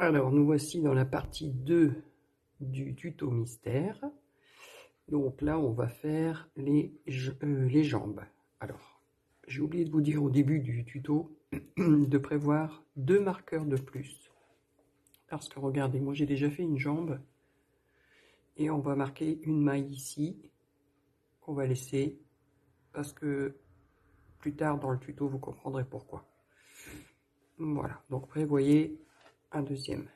Alors, nous voici dans la partie 2 du tuto mystère. Donc là, on va faire les jambes. Alors, j'ai oublié de vous dire au début du tuto de prévoir 2 marqueurs de plus. Parce que regardez, moi j'ai déjà fait une jambe. Et on va marquer une maille ici, qu'on va laisser, parce que plus tard dans le tuto, vous comprendrez pourquoi. Voilà, donc prévoyez un deuxième.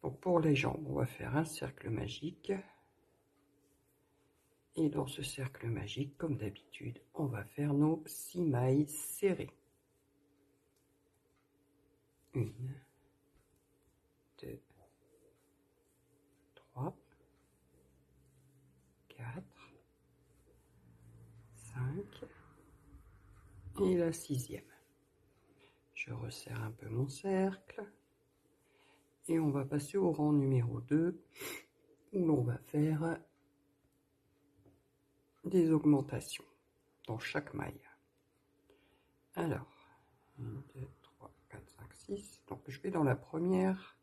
Donc pour les jambes, on va faire un cercle magique. Et dans ce cercle magique, comme d'habitude, on va faire nos 6 mailles serrées. 1, 2, 3, 4, 5 et la 6e. Je resserre un peu mon cercle. Et on va passer au rang numéro 2, où l'on va faire des augmentations dans chaque maille. Alors, 1, 2, 3, 4, 5, 6. Donc je vais dans la première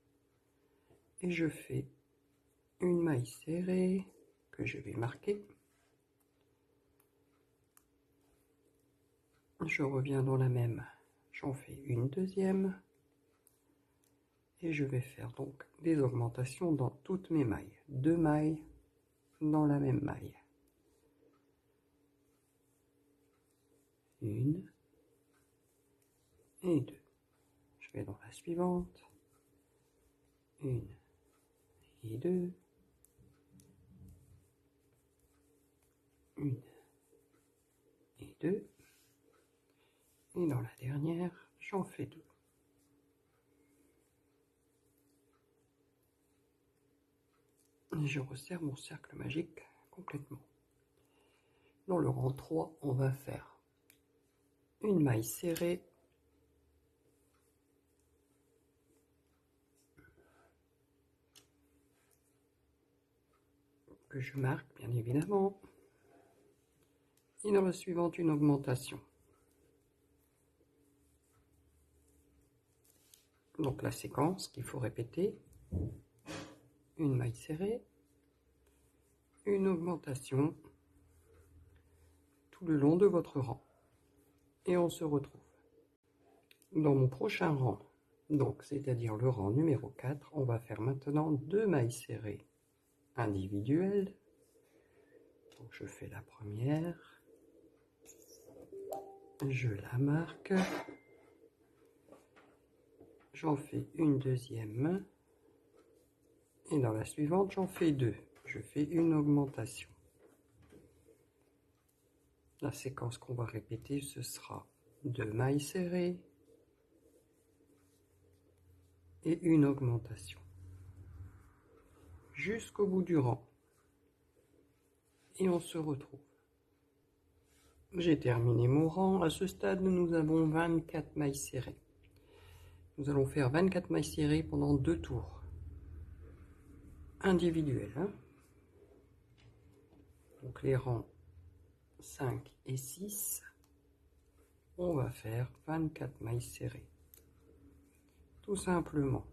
et je fais une maille serrée que je vais marquer. Je reviens dans la même, j'en fais une deuxième. Et je vais faire donc des augmentations dans toutes mes mailles. 2 mailles dans la même maille. 1 et 2. Je vais dans la suivante. 1 et 2. 1 et 2. Et dans la dernière, j'en fais 2. Et je resserre mon cercle magique complètement. Dans le rang 3, on va faire une maille serrée, que je marque bien évidemment, et dans la suivante une augmentation. Donc la séquence qu'il faut répéter, une maille serrée, une augmentation tout le long de votre rang. Et on se retrouve dans mon prochain rang, donc c'est-à-dire le rang numéro 4, on va faire maintenant 2 mailles serrées individuelles. Donc je fais la première, je la marque, j'en fais une deuxième, et dans la suivante j'en fais 2. Je fais une augmentation. La séquence qu'on va répéter, ce sera 2 mailles serrées et une augmentation jusqu'au bout du rang. Et on se retrouve. J'ai terminé mon rang. À ce stade, nous avons 24 mailles serrées. Nous allons faire 24 mailles serrées pendant 2 tours individuels. Donc les rangs 5 et 6, on va faire 24 mailles serrées. Tout simplement.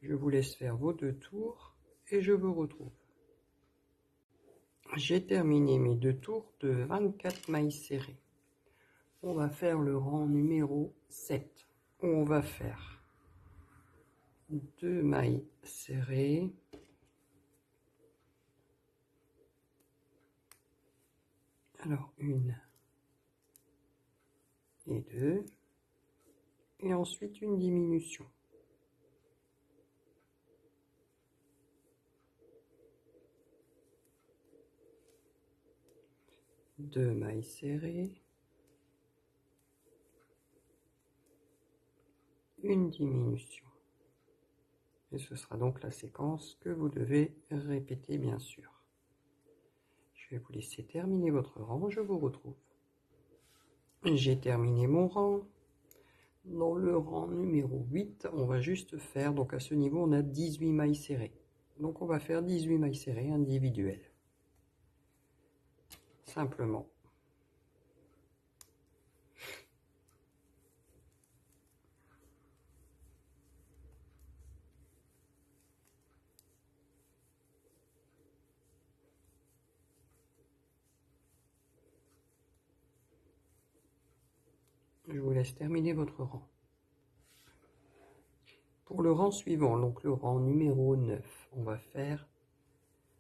Je vous laisse faire vos 2 tours et je vous retrouve. J'ai terminé mes 2 tours de 24 mailles serrées. On va faire le rang numéro 7, où on va faire 2 mailles serrées, alors 1 et 2, et ensuite une diminution. Deux mailles serrées, une diminution. Et ce sera donc la séquence que vous devez répéter bien sûr. Je vais vous laisser terminer votre rang, je vous retrouve. J'ai terminé mon rang. Dans le rang numéro 8, on va juste faire, donc à ce niveau on a 18 mailles serrées. Donc on va faire 18 mailles serrées individuelles. Simplement. Je vous laisse terminer votre rang. Pour le rang suivant, donc le rang numéro 9, on va faire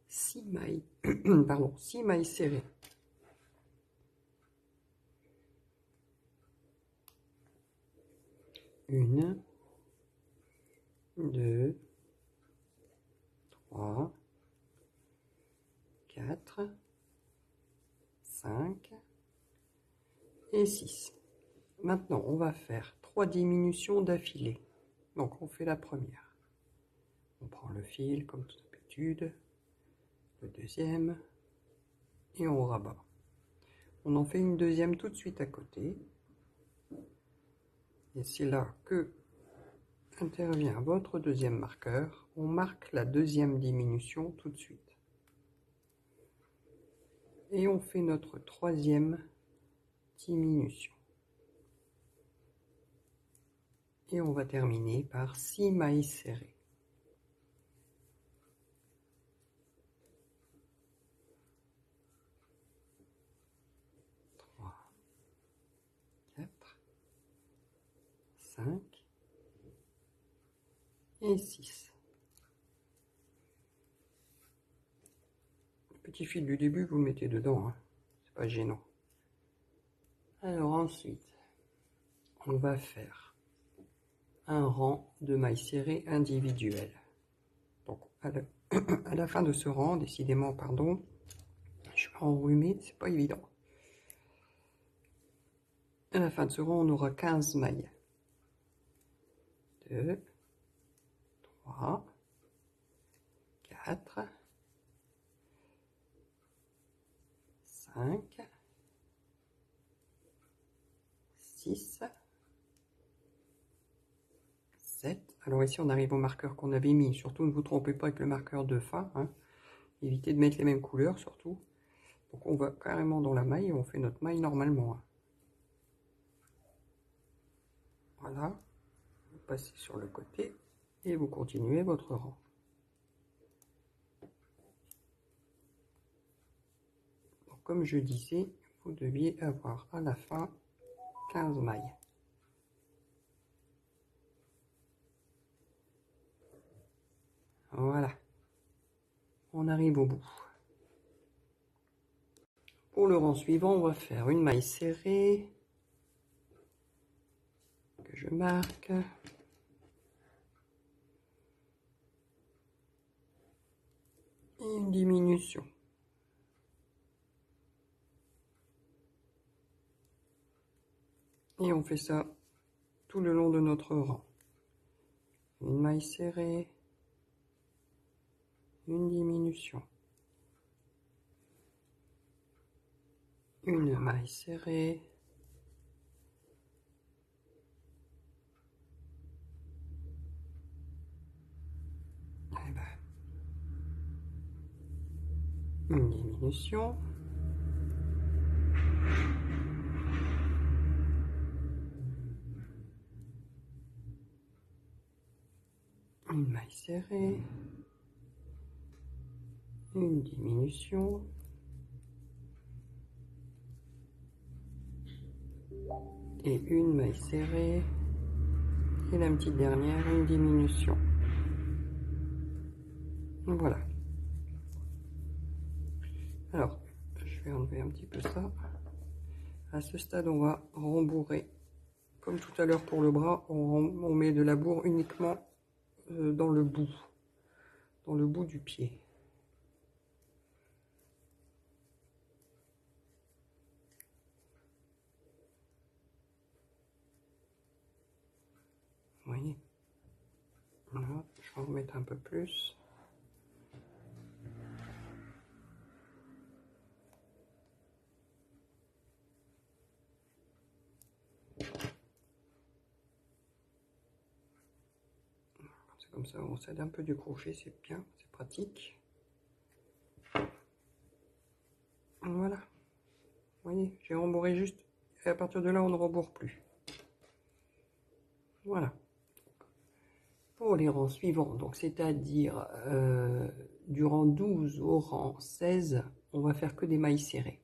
6 mailles, pardon, 6 mailles serrées. Une, 2, 3, 4, 5 et 6. Maintenant, on va faire 3 diminutions d'affilée. Donc, on fait la première. On prend le fil comme d'habitude, le deuxième, et on rabat. On en fait une deuxième tout de suite à côté. Et c'est là que intervient votre deuxième marqueur. On marque la deuxième diminution tout de suite. Et on fait notre troisième diminution. Et on va terminer par 6 mailles serrées. 3, 4, 5 et 6. Le petit fil du début, vous le mettez dedans, hein. C'est pas gênant. Alors ensuite, on va faire un rang de mailles serrées individuelles. Donc à la fin de ce rang, décidément, pardon, je suis enrhumé, c'est pas évident. À la fin de ce rang, on aura 15 mailles. 2, 3, 4, 5, 6, 7. Alors ici, on arrive au marqueur qu'on avait mis. Surtout, ne vous trompez pas avec le marqueur de fin, hein. Évitez de mettre les mêmes couleurs, surtout. Donc, on va carrément dans la maille et on fait notre maille normalement, hein. Voilà. Vous passez sur le côté et vous continuez votre rang. Donc, comme je disais, vous deviez avoir à la fin 15 mailles. Voilà. On arrive au bout. Pour le rang suivant, on va faire une maille serrée que je marque. Et une diminution. Et on fait ça tout le long de notre rang. Une maille serrée, une diminution, une maille serrée, et ben, une diminution, une maille serrée, une diminution, et une maille serrée, et la petite dernière, une diminution. Voilà. Alors, je vais enlever un petit peu ça. À ce stade, on va rembourrer. Comme tout à l'heure pour le bras, on met de la bourre uniquement dans le bout du pied. Vous voyez? Voilà, je vais en remettre un peu plus. C'est comme ça, on s'aide un peu du crochet, c'est bien, c'est pratique. Voilà. Vous voyez, j'ai rembourré juste, et à partir de là, on ne rembourre plus. Voilà. Pour les rangs suivants, donc c'est-à-dire du rang 12 au rang 16, on va faire que des mailles serrées.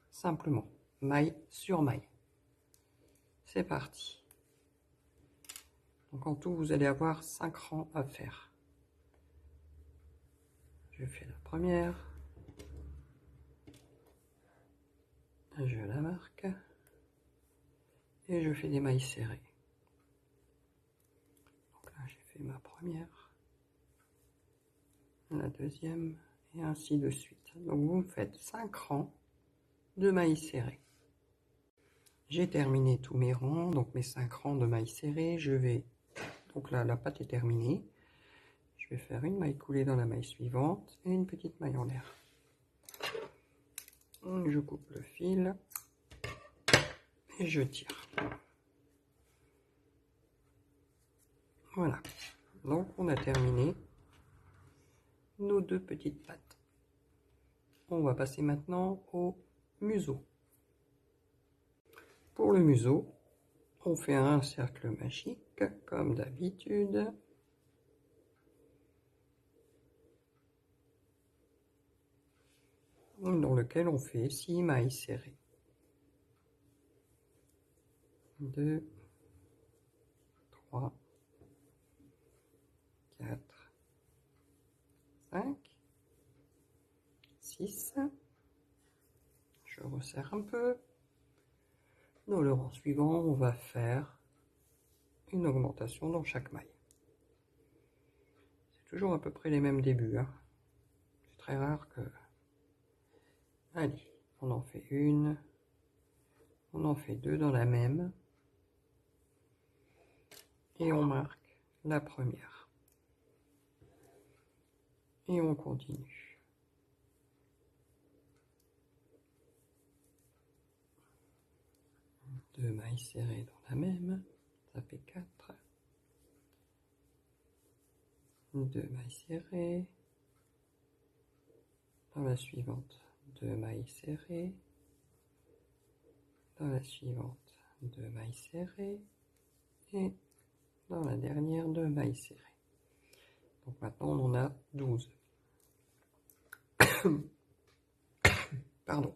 Simplement, maille sur maille. c'est parti. Donc en tout, vous allez avoir 5 rangs à faire. Je fais la première. Je la marque. Et je fais des mailles serrées. Donc là, j'ai fait ma première, la deuxième, et ainsi de suite. Donc vous me faites 5 rangs de mailles serrées. J'ai terminé tous mes rangs, donc mes 5 rangs de mailles serrées. Je vais, donc là, la pâte est terminée. Je vais faire une maille coulée dans la maille suivante et une petite maille en l'air. Je coupe le fil et je tire. Voilà, donc on a terminé nos 2 petites pattes. On va passer maintenant au museau. Pour le museau, on fait un cercle magique comme d'habitude. Dans lequel on fait 6 mailles serrées. 2, 3, 4, 5, 6. Je resserre un peu. Dans le rang suivant, on va faire une augmentation dans chaque maille. C'est toujours à peu près les mêmes débuts, hein. C'est très rare que... Allez, on en fait une. On en fait 2 dans la même. Et on marque la première. Et on continue. 2 mailles serrées dans la même. Ça fait 4. 2 mailles serrées. Dans la suivante, 2 mailles serrées. Dans la suivante, 2 mailles serrées. Et dans la dernière, 2 mailles serrées. Donc maintenant, on en a 12. Pardon.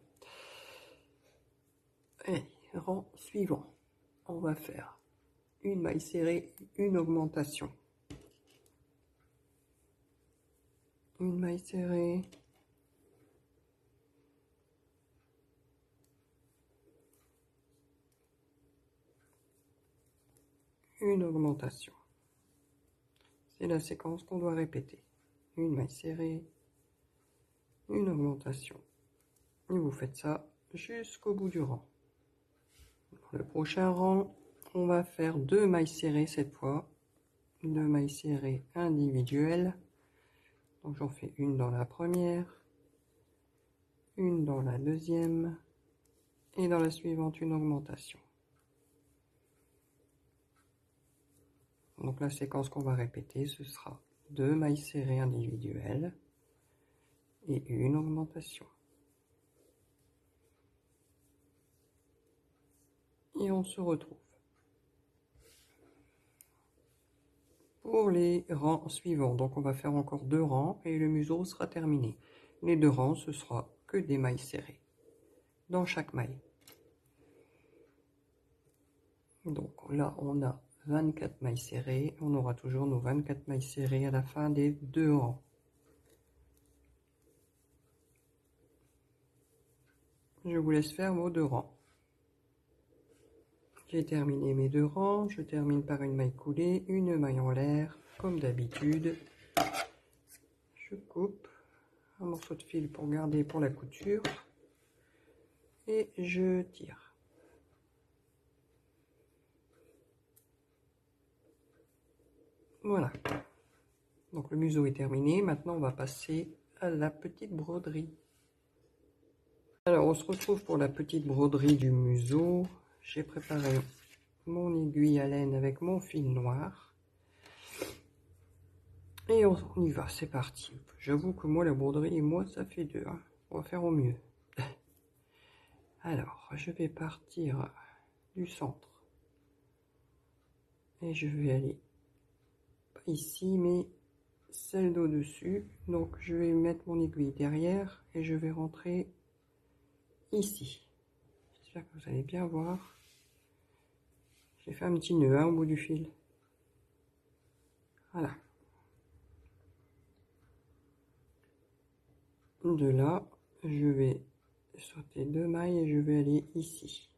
Et rang suivant. On va faire une maille serrée, une augmentation. Une maille serrée. Une augmentation. C'est la séquence qu'on doit répéter. Une maille serrée, une augmentation. Et vous faites ça jusqu'au bout du rang. Dans le prochain rang, on va faire 2 mailles serrées cette fois. 2 mailles serrées individuelles. Donc j'en fais une dans la première, une dans la deuxième, et dans la suivante, une augmentation. Donc la séquence qu'on va répéter, ce sera 2 mailles serrées individuelles et une augmentation. Et on se retrouve pour les rangs suivants. Donc on va faire encore 2 rangs et le museau sera terminé. Les 2 rangs, ce sera que des mailles serrées dans chaque maille. Donc là, on a 24 mailles serrées. On aura toujours nos 24 mailles serrées à la fin des 2 rangs. Je vous laisse faire vos 2 rangs. J'ai terminé mes 2 rangs. Je termine par une maille coulée, une maille en l'air, comme d'habitude. Je coupe un morceau de fil pour garder pour la couture. Et je tire. Voilà. Donc le museau est terminé. Maintenant, on va passer à la petite broderie. Alors, on se retrouve pour la petite broderie du museau. J'ai préparé mon aiguille à laine avec mon fil noir. Et on y va, c'est parti. J'avoue que moi, la broderie et moi, ça fait 2. Hein. On va faire au mieux. Alors, je vais partir du centre. Et je vais aller, pas ici, mais celle d'au-dessus. Donc, je vais mettre mon aiguille derrière et je vais rentrer ici. J'espère que vous allez bien voir. J'ai fait un petit nœud au bout du fil. Voilà. De là, je vais sauter 2 mailles et je vais aller ici.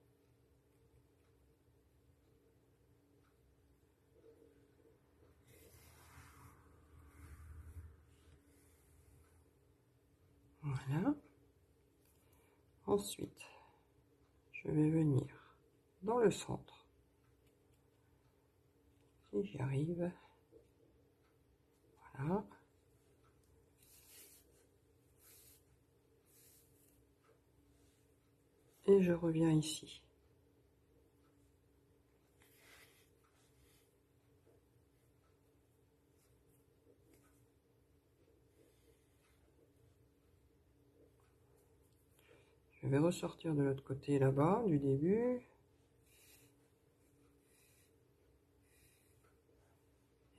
Voilà. Ensuite, je vais venir dans le centre. Si j'y arrive. Voilà. Et je reviens ici. Je vais ressortir de l'autre côté là-bas, du début.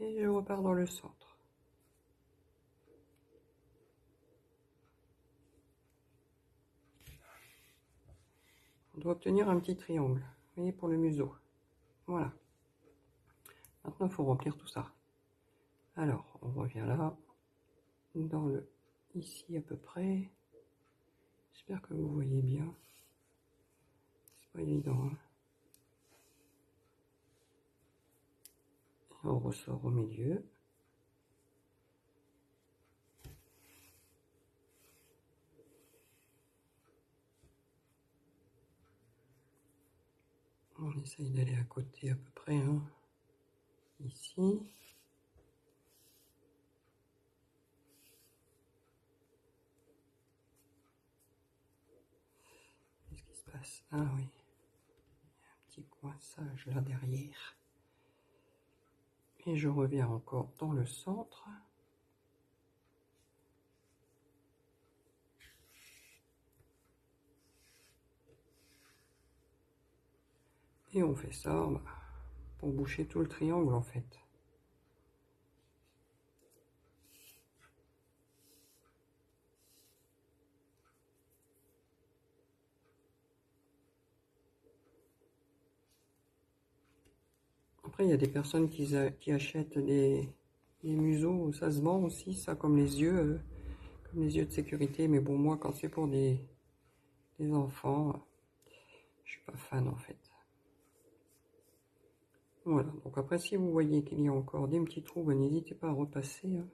Et je repars dans le centre. On doit obtenir un petit triangle, vous voyez, pour le museau. Voilà. Maintenant, il faut remplir tout ça. Alors, on revient là, dans le ici à peu près. J'espère que vous voyez bien. C'est pas évident, hein. On ressort au milieu. On essaye d'aller à côté à peu près, hein. Ici. Qu'est-ce qui se passe? Ah oui. Il y a un petit coinçage là derrière. Et je reviens encore dans le centre. Et on fait ça pour boucher tout le triangle en fait. Après, il y a des personnes qui achètent des museaux, ça se vend aussi, ça, comme les yeux de sécurité. Mais bon, moi, quand c'est pour des enfants, je suis pas fan en fait. Voilà, donc après, si vous voyez qu'il y a encore des petits trous, n'hésitez pas à repasser, hein.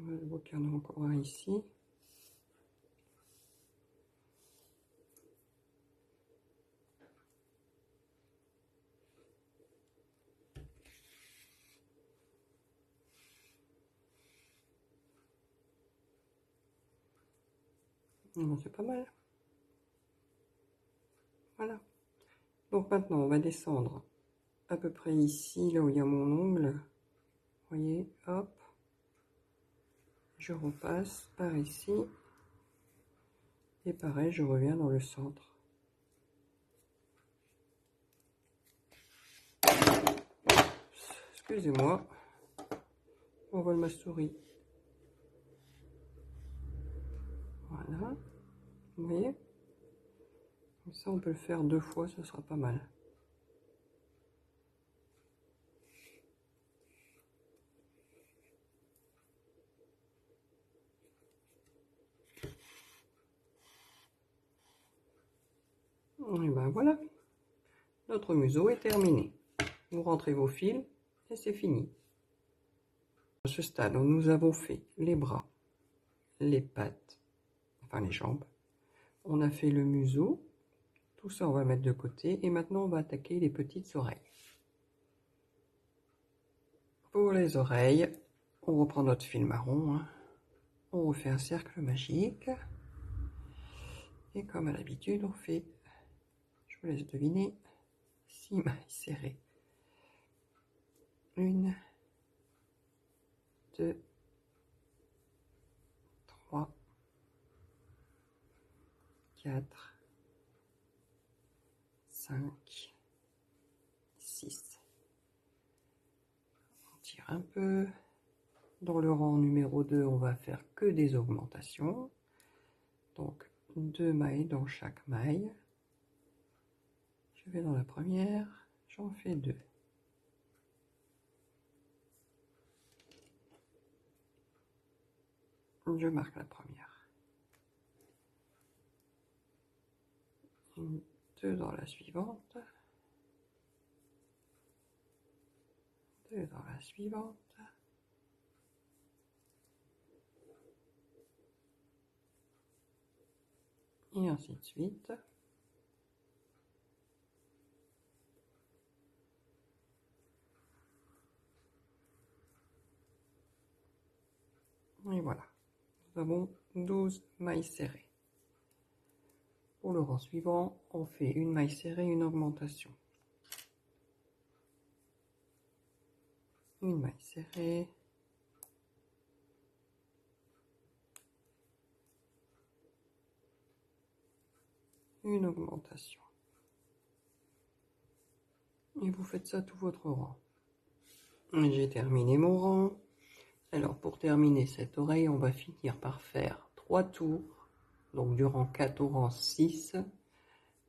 Je vois qu'il y en a encore un ici. C'est pas mal. Voilà. Donc maintenant, on va descendre à peu près ici, là où il y a mon ongle. Vous voyez, hop. Je repasse par ici. Et pareil, je reviens dans le centre. Excusez-moi. On vole ma souris. Voilà. Vous voyez? Comme ça, on peut le faire 2 fois, ce sera pas mal. Et ben voilà. Notre museau est terminé. Vous rentrez vos fils et c'est fini. À ce stade, nous avons fait les bras, les pattes, enfin les jambes. On a fait le museau. Tout ça, on va mettre de côté. Et maintenant, on va attaquer les petites oreilles. Pour les oreilles, on reprend notre fil marron, hein. On refait un cercle magique. Et comme à l'habitude, on fait, je vous laisse deviner, 6 mailles serrées. 1, 2, 3, 4, 5, 6. On tire un peu. Dans le rang numéro 2, on va faire que des augmentations. Donc 2 mailles dans chaque maille. Je vais dans la première, j'en fais 2. Je marque la première. 2 dans la suivante. 2 dans la suivante. Et ainsi de suite. Et voilà, nous avons 12 mailles serrées. Pour le rang suivant, on fait une maille serrée, une augmentation. Une maille serrée. Une augmentation. Et vous faites ça tout votre rang. J'ai terminé mon rang. Alors pour terminer cette oreille, on va finir par faire 3 tours, donc du rang 4 au rang 6,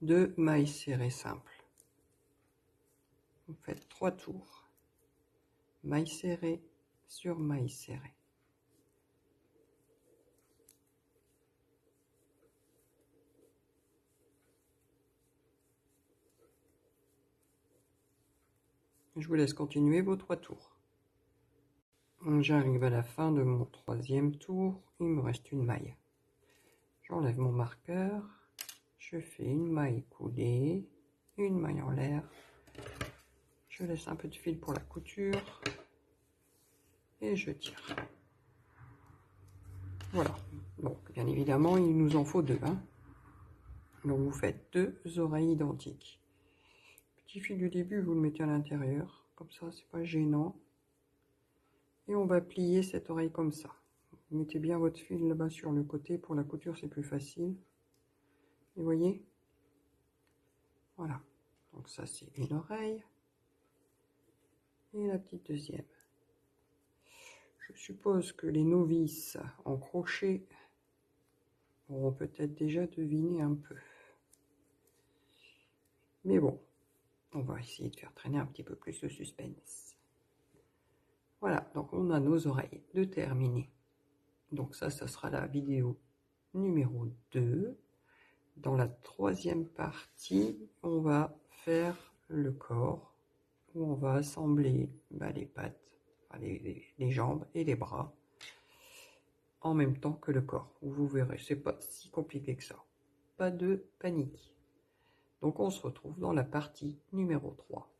de mailles serrées simples. Vous faites 3 tours, maille serrée sur maille serrée. Je vous laisse continuer vos 3 tours. J'arrive à la fin de mon 3e tour, il me reste une maille. J'enlève mon marqueur, je fais une maille coulée, une maille en l'air, je laisse un peu de fil pour la couture et je tire. Voilà, donc bien évidemment il nous en faut 2. Donc vous faites 2 oreilles identiques. Petit fil du début, vous le mettez à l'intérieur, comme ça c'est pas gênant. Et on va plier cette oreille comme ça. Vous mettez bien votre fil là-bas sur le côté, pour la couture c'est plus facile. Vous voyez? Voilà, donc ça c'est une oreille. Et la petite deuxième. Je suppose que les novices en crochet auront peut-être déjà deviné un peu. Mais bon, on va essayer de faire traîner un petit peu plus le suspense. Voilà, donc on a nos oreilles de terminées. Donc ça sera la vidéo numéro 2. Dans la 3e partie, on va faire le corps, où on va assembler les pattes, les jambes et les bras, en même temps que le corps. Vous verrez, c'est pas si compliqué que ça. Pas de panique. Donc on se retrouve dans la partie numéro 3.